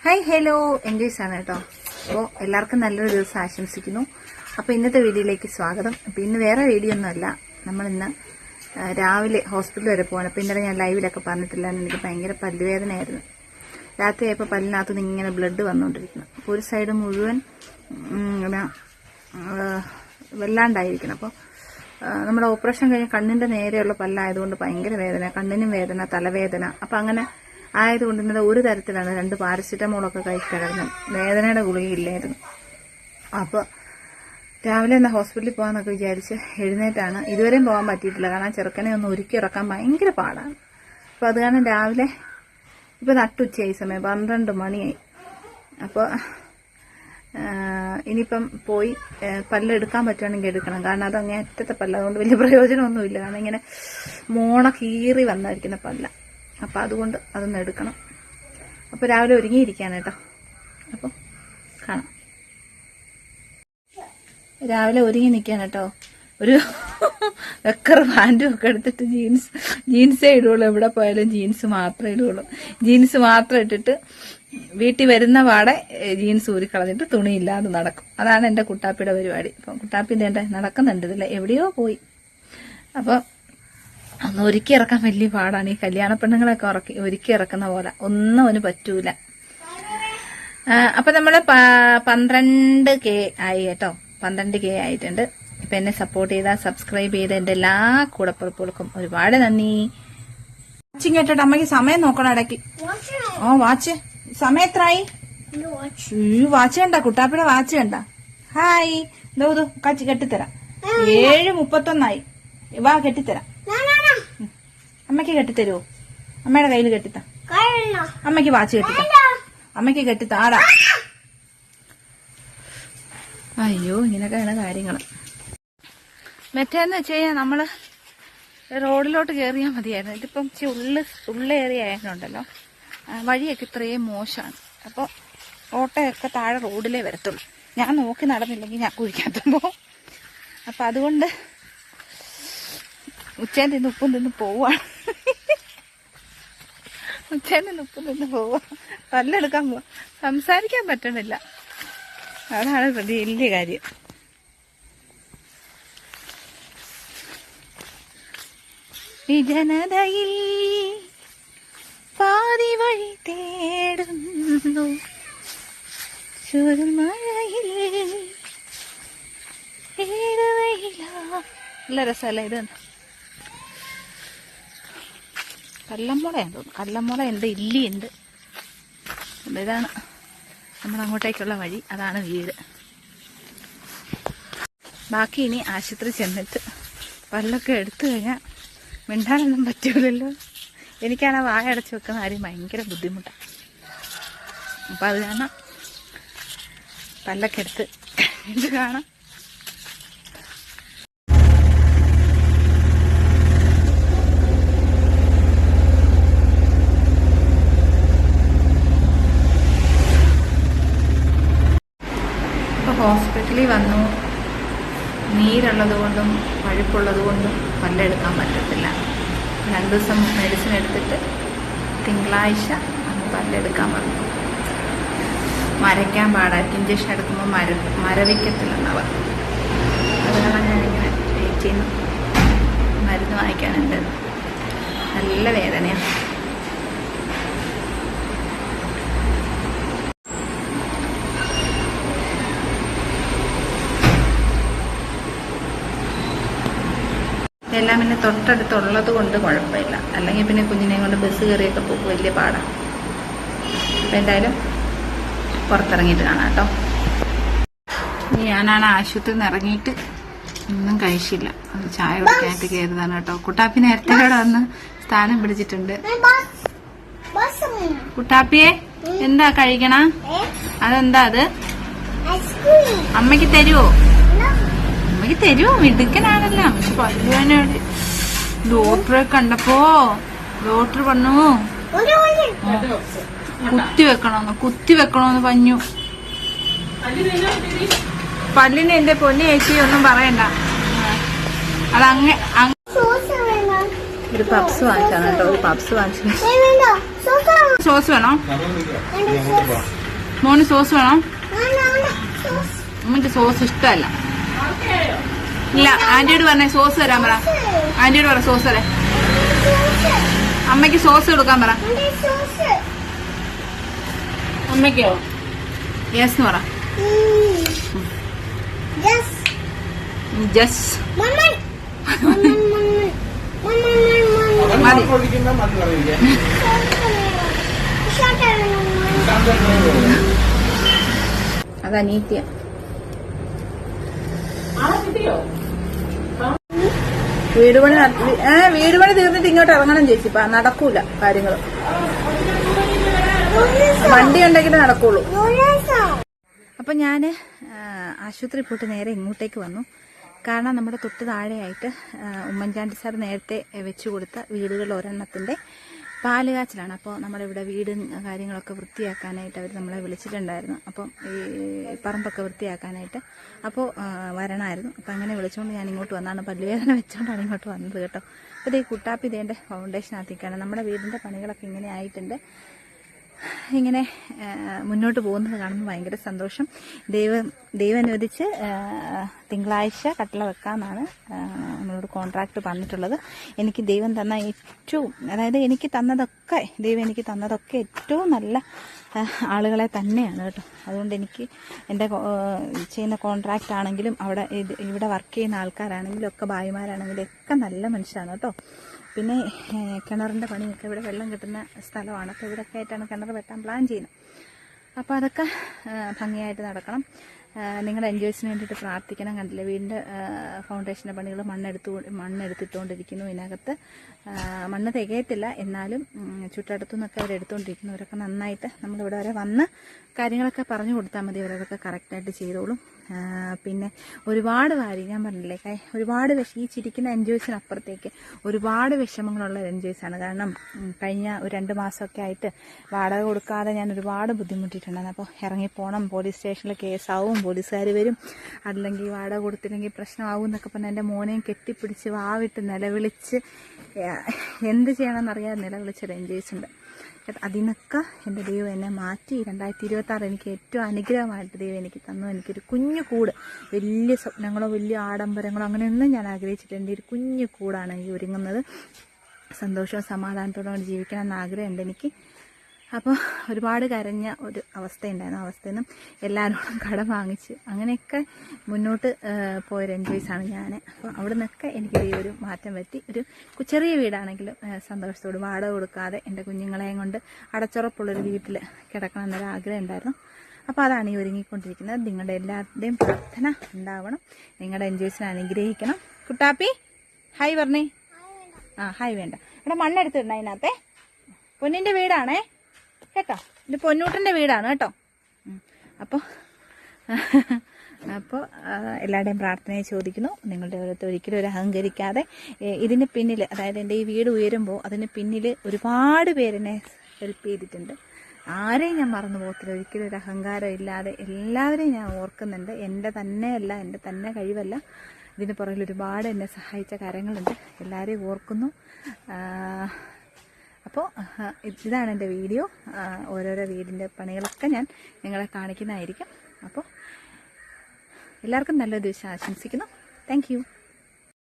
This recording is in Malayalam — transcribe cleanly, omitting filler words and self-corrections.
ഹായ് ഹലോ എൻജോയ്സ് ആണ് കേട്ടോ. അപ്പോൾ എല്ലാവർക്കും നല്ലൊരു ദിവസം ആശംസിക്കുന്നു. അപ്പോൾ ഇന്നത്തെ വീഡിയോയിലേക്ക് സ്വാഗതം. അപ്പോൾ ഇന്ന് വേറെ വീഡിയോ ഒന്നുമല്ല, നമ്മളിന്ന് രാവിലെ ഹോസ്പിറ്റൽ വരെ പോകണം. അപ്പോൾ ഇന്നലെ ഞാൻ ലൈവിലൊക്കെ പറഞ്ഞിട്ടില്ലായിരുന്നു, എനിക്ക് ഭയങ്കര പല്ലുവേദനയായിരുന്നു. രാത്രിയായപ്പോൾ പല്ലിനകത്തുനിന്ന് ഇങ്ങനെ ബ്ലഡ് വന്നുകൊണ്ടിരിക്കുന്നു. അപ്പോൾ ഒരു സൈഡ് മുഴുവൻ ഇങ്ങനെ വല്ലാണ്ടായിരിക്കണം. അപ്പോൾ നമ്മുടെ ഓപ്പറേഷൻ കഴിഞ്ഞ് കണ്ണിൻ്റെ നേരെയുള്ള പല്ലായതുകൊണ്ട് ഭയങ്കര വേദന, കണ്ണിനും വേദന, തലവേദന. അപ്പം അങ്ങനെ ആയതുകൊണ്ട് ഇന്നലെ ഒരു തരത്തിലാണ് 2 പാരസിറ്റമോളൊക്കെ കഴിച്ചിട്ടായിരുന്നു, വേദനയുടെ ഗുളികയില്ലായിരുന്നു. അപ്പോൾ രാവിലെ എന്നാൽ ഹോസ്പിറ്റലിൽ പോകാമെന്നൊക്കെ വിചാരിച്ച് എഴുന്നേറ്റാണ്. ഇതുവരെയും പോകാൻ പറ്റിയിട്ടില്ല, കാരണം ചെറുക്കനെ ഒന്ന് ഒരുക്കി ഇറക്കാൻ ഭയങ്കര പാടാണ്. അപ്പോൾ അത് കാരണം രാവിലെ ഇപ്പോൾ നട്ടുച്ചയായി, സമയം 12 മണിയായി. അപ്പോൾ ഇനിയിപ്പം പോയി പല്ലെടുക്കാൻ പറ്റുകയാണെങ്കിൽ എടുക്കണം, കാരണം അത് അങ്ങേ അറ്റത്തെ പല്ല, അതുകൊണ്ട് വലിയ പ്രയോജനമൊന്നുമില്ല, കാരണം ഇങ്ങനെ മോണ കീറി വന്നിരിക്കുന്ന പല്ല. അപ്പം അതുകൊണ്ട് അതൊന്ന് എടുക്കണം. അപ്പോൾ രാവിലെ ഒരുങ്ങിയിരിക്കുകയാണ് കേട്ടോ. അപ്പോൾ കാണാം. രാവിലെ ഒരുങ്ങി നിൽക്കാൻ കേട്ടോ. ഒരു വെക്കർ പാൻറ്റും ഒക്കെ എടുത്തിട്ട് ജീൻസേ ഇടുള്ളൂ, എവിടെ പോയാലും ജീൻസ് മാത്രമേ ഇടുള്ളൂ. ജീൻസ് മാത്രം ഇട്ടിട്ട് വീട്ടിൽ വരുന്ന പാടെ ജീൻസ് ഊരിക്കളഞ്ഞിട്ട് തുണിയില്ലാതെ നടക്കും. അതാണ് എൻ്റെ കുട്ടാപ്പിയുടെ പരിപാടി. അപ്പം കുട്ടാപ്പി ഇതേണ്ട നടക്കുന്നുണ്ട്, ഇതില്ല എവിടെയോ പോയി. അപ്പോൾ അന്ന് ഒരുക്കി ഇറക്കാൻ വലിയ പാടാണ്. ഈ കല്യാണ പെണ്ണുങ്ങളൊക്കെ ഒരുക്കി ഇറക്കുന്ന പോലെ ഒന്നും അവന് പറ്റൂല. അപ്പൊ നമ്മള് 12K ആയി കേട്ടോ. 12K ആയിട്ടുണ്ട്. ഇപ്പൊ എന്നെ സപ്പോർട്ട് ചെയ്ത, സബ്സ്ക്രൈബ് ചെയ്ത എന്റെ എല്ലാ കൂടപ്പുറപ്പുകൾക്കും ഒരുപാട് നന്ദി. വാച്ചിങ് കേട്ടോ. അമ്മയ്ക്ക് സമയം നോക്കണം ഇടയ്ക്ക്. വാച്ച് സമയം എത്രയായി? വാച്ച് കണ്ട, കുട്ടാപ്പിയുടെ വാച്ച് കണ്ട. ഹായ്, എന്തോ കച്ചി കെട്ടിത്തരാം. 7:31 വാ, കെട്ടിത്തരാം. അമ്മയ്ക്ക് കെട്ടിത്തരുവോ? അമ്മയുടെ കയ്യിൽ കെട്ടിത്താ. അമ്മയ്ക്ക് വാച്ച് കെട്ടിത്താ. അമ്മയ്ക്ക് കെട്ടിത്താടാ. അയ്യോ, ഇങ്ങനെയൊക്കെയാണ് കാര്യങ്ങൾ. മറ്റേന്ന് വെച്ച് കഴിഞ്ഞാൽ നമ്മള് റോഡിലോട്ട് കയറിയാൽ മതിയായിരുന്നു. ഇതിപ്പം ഉള്ളേറിയ ആയതുണ്ടല്ലോ, വഴിയൊക്കെ ഇത്രയും മോശമാണ്. അപ്പോൾ ഓട്ടോയൊക്കെ താഴെ റോഡിലേ വരത്തുള്ളൂ. ഞാൻ നോക്കി നടന്നില്ലെങ്കിൽ ഞാൻ കുഴിക്കാത്തുമ്പോ. അപ്പം അതുകൊണ്ട് ഉച്ചേൻ തിന്ന് ഉപ്പും തിന്ന് പോവാണ്. ഉച്ചേൻ തിന്ന് ഉപ്പും തിന്ന് പോവാ. പല്ലെടുക്കാൻ പോവാ. സംസാരിക്കാൻ പറ്റണില്ല, അതാണ് വലിയ കാര്യം. ഈ ജനതയിൽ പാതി വഴി തേടുന്നു, ചുരുമഴയിൽ നല്ല രസമല്ല ഇത്. കല്ലമ്പുളയാന്ന് തോന്നുന്നു. കല്ലമ്പുള ഉണ്ട്, ഇല്ലിയുണ്ട്. ഇതാണ് നമ്മളങ്ങോട്ടേക്കുള്ള വഴി, അതാണ് വീട്. ബാക്കി ഇനി ആശുപത്രി ചെന്നിട്ട് പല്ലൊക്കെ എടുത്തു കഴിഞ്ഞാൽ മിണ്ടാനൊന്നും പറ്റൂലല്ലോ. എനിക്കാണ് വായ അടച്ചു വെക്കുന്ന കാര്യം ഭയങ്കര ബുദ്ധിമുട്ടാണ്. അപ്പം അത് കാരണം പല്ലൊക്കെ എടുത്ത് ഇത് കാണാം. ഹോസ്പിറ്റലിൽ വന്നു. നീരുള്ളത് കൊണ്ടും പഴുപ്പുള്ളത് കൊണ്ടും പല്ലെടുക്കാൻ പറ്റത്തില്ല. 2 ദിവസം മെഡിസിൻ എടുത്തിട്ട് തിങ്കളാഴ്ച പല്ലെടുക്കാൻ പറഞ്ഞു. മരയ്ക്കാൻ പാടായിരിക്കും, ഇഞ്ചക്ഷൻ എടുക്കുമ്പോൾ മരവിക്കത്തില്ലെന്നവർ. അതുകൊണ്ട് ഞാനിങ്ങനെ വെയിറ്റ് ചെയ്യുന്നു. മരുന്ന് വാങ്ങിക്കാനുണ്ട്. നല്ല വേദനയാണ്. എല്ലാം പിന്നെ തൊട്ടടുത്തുള്ളത് കൊണ്ട് കുഴപ്പമില്ല, അല്ലെങ്കിൽ പിന്നെ കുഞ്ഞിനെ കൊണ്ട് ബസ് കയറിയൊക്കെ പോകും, വലിയ പാടാണ്. അപ്പം എന്തായാലും പുറത്തിറങ്ങിയിട്ട് കാണാം കേട്ടോ. ഞാനാണ് ആശുപത്രിയിൽ നിന്ന് ഇറങ്ങിയിട്ട് ഒന്നും കഴിച്ചില്ല, അത് ചായ കുടിക്കാനായിട്ട് കയറുന്നതാണ് കേട്ടോ. കുട്ടാപ്പി നേരത്തെ ഇവിടെ വന്ന് സ്ഥാനം പിടിച്ചിട്ടുണ്ട്. കുട്ടാപ്പിയെ എന്താ കഴിക്കണ? അതെന്താ അത്? അമ്മയ്ക്ക് തരുവോ? അമ്മയ്ക്ക് തരുമോ? മിടുക്കനാണല്ലോ. പക്ഷെ പല്ലുവേനോട് ഡോക്ടറെ കണ്ടപ്പോ ഡോക്ടർ പറഞ്ഞു കുത്തി വെക്കണോന്ന് പറഞ്ഞു. പല്ലിന് എന്റെ പൊന്നി ചേച്ചി ഒന്നും പറയണ്ട. അതങ്ങ ഒരു പപ്സ് വാങ്ങിച്ചാണ് കേട്ടോ. ഒരു പപ്സ് വാങ്ങിച്ചു. സോസ് വേണോ? മോന് സോസ് വേണോ? അമ്മയ്ക്ക് സോസ് ഇഷ്ടമല്ല. ഇല്ല, ആന്റിയോട് പറഞ്ഞേ സോസ് തരാൻ പറ. ആന്റിയോട് പറ സോസ് തരാൻ. അമ്മയ്ക്ക് സോസ് കൊടുക്കാൻ പറ. അമ്മയ്ക്കോ? യെസ് എന്ന് പറ. ജസ് അതാ നീത്യ. വീട് പണി തീർന്നിട്ട് ഇങ്ങോട്ട് ഇറങ്ങണം ചേച്ചി. നടക്കൂല കാര്യങ്ങൾ. വണ്ടി ഉണ്ടെങ്കിൽ നടക്കുള്ളൂ. അപ്പൊ ഞാന് ആശുപത്രി പോയിട്ട് നേരെ ഇങ്ങോട്ടേക്ക് വന്നു. കാരണം നമ്മുടെ തൊട്ട് താഴെയായിട്ട് ഉമ്മൻചാണ്ടി സാർ നേരത്തെ വെച്ചു കൊടുത്ത വീടുകളിൽ ഒരെണ്ണത്തിന്റെ പാലുകാച്ചിലാണ്. അപ്പോൾ നമ്മളിവിടെ വീടും കാര്യങ്ങളൊക്കെ വൃത്തിയാക്കാനായിട്ട് അവർ നമ്മളെ വിളിച്ചിട്ടുണ്ടായിരുന്നു. അപ്പം ഈ പറമ്പൊക്കെ വൃത്തിയാക്കാനായിട്ട് അപ്പോൾ വരണമായിരുന്നു. അപ്പം അങ്ങനെ വിളിച്ചുകൊണ്ട് ഞാൻ ഇങ്ങോട്ട് വന്നാണ്. പല്ലുവേദന വെച്ചുകൊണ്ടാണ് ഇങ്ങോട്ട് വന്നത് കേട്ടോ. അപ്പോൾ ഈ കുട്ടാപ്പി ഇതേൻ്റെ ഫൗണ്ടേഷനകത്തേക്കാണ്. നമ്മുടെ വീടിൻ്റെ പണികളൊക്കെ ഇങ്ങനെ ആയിട്ടുണ്ട്. ഇങ്ങനെ മുന്നോട്ട് പോകുന്നത് കാണുമ്പോൾ ഭയങ്കര സന്തോഷം. ദൈവം അനുവദിച്ച് തിങ്കളാഴ്ച കട്ടില വെക്കാമെന്നാണ് നമ്മളോട് കോൺട്രാക്ട് പറഞ്ഞിട്ടുള്ളത്. എനിക്ക് ദൈവം തന്ന ഏറ്റവും, അതായത് എനിക്ക് തന്നതൊക്കെ, ദൈവം എനിക്ക് തന്നതൊക്കെ ഏറ്റവും നല്ല ആളുകളെ തന്നെയാണ് കേട്ടോ. അതുകൊണ്ട് എനിക്ക് എൻ്റെ ചെയ്യുന്ന കോൺട്രാക്റ്റ് ആണെങ്കിലും ഇവിടെ വർക്ക് ചെയ്യുന്ന ആൾക്കാരാണെങ്കിലും ഒക്കെ ഭായിമാരാണെങ്കിലും ഒക്കെ നല്ല മനുഷ്യരാണ് കേട്ടോ. പിന്നെ കിണറിൻ്റെ പണിയൊക്കെ, ഇവിടെ വെള്ളം കിട്ടുന്ന സ്ഥലമാണ്. അപ്പോൾ ഇവിടെയൊക്കെ ആയിട്ടാണ് കിണർ വെട്ടാൻ പ്ലാൻ ചെയ്യുന്നത്. അപ്പോൾ അതൊക്കെ ഭംഗിയായിട്ട് നടക്കണം. നിങ്ങളുടെ എൻജോയ്സിന് വേണ്ടിയിട്ട് പ്രാർത്ഥിക്കണം. കണ്ടില്ലേ, വീടിൻ്റെ ഫൗണ്ടേഷൻ്റെ പണികൾ മണ്ണെടുത്തിട്ടുകൊണ്ടിരിക്കുന്നു. ഇതിനകത്ത് മണ്ണ് തികയത്തില്ല, എന്നാലും ചുറ്റടുത്തു നിന്നൊക്കെ അവരെടുത്തുകൊണ്ടിരിക്കുന്നവരൊക്കെ നന്നായിട്ട് നമ്മളിവിടെ വരെ വന്ന് കാര്യങ്ങളൊക്കെ പറഞ്ഞു കൊടുത്താൽ മതി. അവരതൊക്കെ കറക്റ്റായിട്ട് ചെയ്തോളും. പിന്നെ ഒരുപാട് ഞാൻ പറഞ്ഞില്ലേ, ഒരുപാട് ഈ ചിരിക്കുന്ന എൻജോയ്സിനപ്പുറത്തേക്ക് ഒരുപാട് വിഷമങ്ങളുള്ള എൻജോയ്സാണ്. കാരണം കഴിഞ്ഞ ഒരു 2 മാസമൊക്കെ ആയിട്ട് വാടക കൊടുക്കാതെ ഞാൻ ഒരുപാട് ബുദ്ധിമുട്ടിയിട്ടുണ്ടായിരുന്നു. അപ്പോൾ ഇറങ്ങിപ്പോണം, പോലീസ് സ്റ്റേഷനിൽ കേസാവും, പോലീസുകാർ വരും, അല്ലെങ്കിൽ വാടക കൊടുത്തില്ലെങ്കിൽ പ്രശ്നമാവും എന്നൊക്കെ പറഞ്ഞാൽ എൻ്റെ മോനെയും കെട്ടിപ്പിടിച്ച് വാവിട്ട് നിലവിളിച്ച് എന്ത് ചെയ്യണമെന്നറിയാതെ നിലവിളിച്ചൊരു എൻജോയ്സ് ഉണ്ട്. അതിൽ നിന്നൊക്കെ എൻ്റെ ദൈവം എന്നെ മാറ്റി 2026 എനിക്ക് ഏറ്റവും അനുഗ്രഹമായിട്ട് ദൈവം എനിക്ക് തന്നു. എനിക്കൊരു കുഞ്ഞു കൂട്, വലിയ സ്വപ്നങ്ങളോ വലിയ ആഡംബരങ്ങളോ അങ്ങനെയൊന്നും ഞാൻ ആഗ്രഹിച്ചിട്ടില്ല. എൻ്റെ ഒരു കുഞ്ഞു കൂടാണ് ഈ ഒരുങ്ങുന്നത്. സന്തോഷവും സമാധാനത്തോടെ ജീവിക്കണം എന്ന് ആഗ്രഹമുണ്ട് എനിക്ക്. അപ്പോൾ ഒരുപാട് കരഞ്ഞ ഒരു അവസ്ഥയുണ്ടായിരുന്നു. അവസ്ഥയിൽ നിന്നും എല്ലാവരോടും കടം വാങ്ങിച്ച് അങ്ങനെയൊക്കെ മുന്നോട്ട് പോയൊരു എൻജോയ്സാണ് ഞാൻ. അപ്പോൾ അവിടെ നിന്നൊക്കെ എനിക്ക് ഈ ഒരു മാറ്റം പറ്റി. ഒരു ചെറിയ വീടാണെങ്കിലും സന്തോഷത്തോട് വാടക കൊടുക്കാതെ എൻ്റെ കുഞ്ഞുങ്ങളെയും കൊണ്ട് അടച്ചുറപ്പുള്ളൊരു വീട്ടിൽ കിടക്കണം എന്നൊരു ആഗ്രഹം ഉണ്ടായിരുന്നു. അപ്പോൾ അതാണ് ഈ ഒരുങ്ങിക്കൊണ്ടിരിക്കുന്നത്. നിങ്ങളുടെ എല്ലാവരുടെയും പ്രാർത്ഥന ഉണ്ടാവണം. നിങ്ങളുടെ എൻജോയ്സിനെ അനുഗ്രഹിക്കണം. കുട്ടാപ്പി ഹായ് പറഞ്ഞേ. ഹായ് വേണ്ട, ഇവിടെ മണ്ണെടുത്തിട്ടുണ്ട് അതിനകത്തെ. പൊന്നിൻ്റെ വീടാണേ കേട്ടോ, ഇത് പൊന്നൂട്ടൻ്റെ വീടാണ് കേട്ടോ. അപ്പോൾ എല്ലാവരുടെയും പ്രാർത്ഥനയെ ചോദിക്കുന്നു. നിങ്ങളുടെ ഒരിക്കലും ഒരു അഹങ്കരിക്കാതെ ഇതിന് പിന്നിൽ, അതായത് എൻ്റെ ഈ വീട് ഉയരുമ്പോൾ അതിന് പിന്നിൽ ഒരുപാട് പേരെന്നെ ഹെൽപ്പ് ചെയ്തിട്ടുണ്ട്. ആരെയും ഞാൻ മറന്നു പോകത്തില്ല. ഒരിക്കലും ഒരു അഹങ്കാരം ഇല്ലാതെ എല്ലാവരെയും ഞാൻ ഓർക്കുന്നുണ്ട്. എൻ്റെ തന്നെയല്ല, എൻ്റെ തന്നെ കഴിവല്ല, ഇതിന് പുറകിൽ ഒരുപാട് എന്നെ സഹായിച്ച കാര്യങ്ങളുണ്ട്. എല്ലാവരെയും ഓർക്കുന്നു. അപ്പോൾ ഇതാണ് എൻ്റെ വീഡിയോ. ഓരോരോ വീടിൻ്റെ പണികളൊക്കെ ഞാൻ നിങ്ങളെ കാണിക്കുന്നതായിരിക്കും. അപ്പോൾ എല്ലാവർക്കും നല്ലൊരു ദിവസം ആശംസിക്കുന്നു. Thank you.